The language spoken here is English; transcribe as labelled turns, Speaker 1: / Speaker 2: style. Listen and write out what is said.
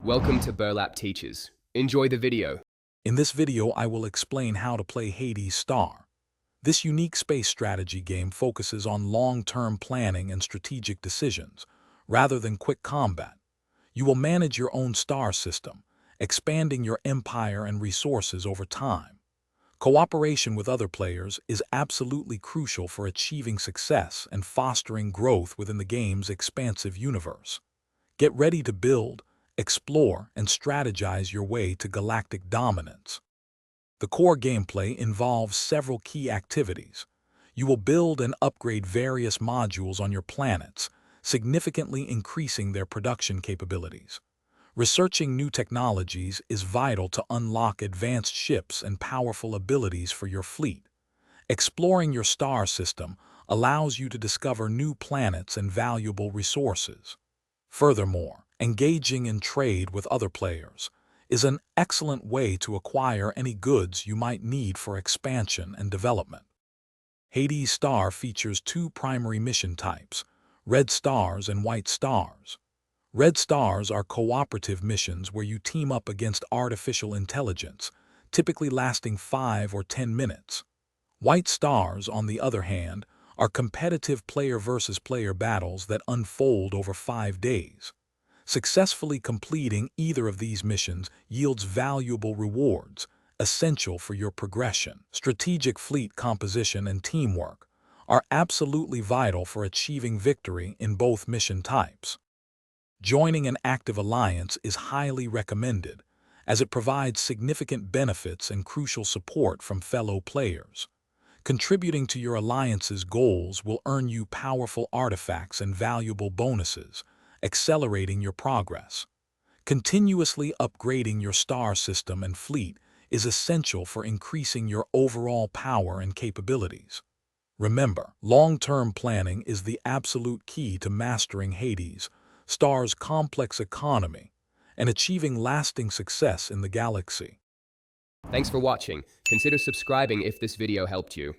Speaker 1: Welcome to Burlap Teachers. Enjoy the video.
Speaker 2: In this video, I will explain how to play Hades Star. This unique space strategy game focuses on long-term planning and strategic decisions, rather than quick combat. You will manage your own star system, expanding your empire and resources over time. Cooperation with other players is absolutely crucial for achieving success and fostering growth within the game's expansive universe. Get ready to build, explore, and strategize your way to galactic dominance. The core gameplay involves several key activities. You will build and upgrade various modules on your planets, significantly increasing their production capabilities. Researching new technologies is vital to unlock advanced ships and powerful abilities for your fleet. Exploring your star system allows you to discover new planets and valuable resources. Furthermore, engaging in trade with other players is an excellent way to acquire any goods you might need for expansion and development. Hades Star features two primary mission types, red stars and white stars. Red stars are cooperative missions where you team up against artificial intelligence, typically lasting 5 or 10 minutes. White stars, on the other hand, are competitive player-versus-player battles that unfold over 5 days. Successfully completing either of these missions yields valuable rewards, essential for your progression. Strategic fleet composition and teamwork are absolutely vital for achieving victory in both mission types. Joining an active alliance is highly recommended, as it provides significant benefits and crucial support from fellow players. Contributing to your alliance's goals will earn you powerful artifacts and valuable bonuses, accelerating your progress. Continuously upgrading your star system and fleet is essential for increasing your overall power and capabilities. Remember, long-term planning is the absolute key to mastering Hades Star's complex economy and achieving lasting success in the galaxy.
Speaker 1: Thanks for watching. Consider subscribing if this video helped you.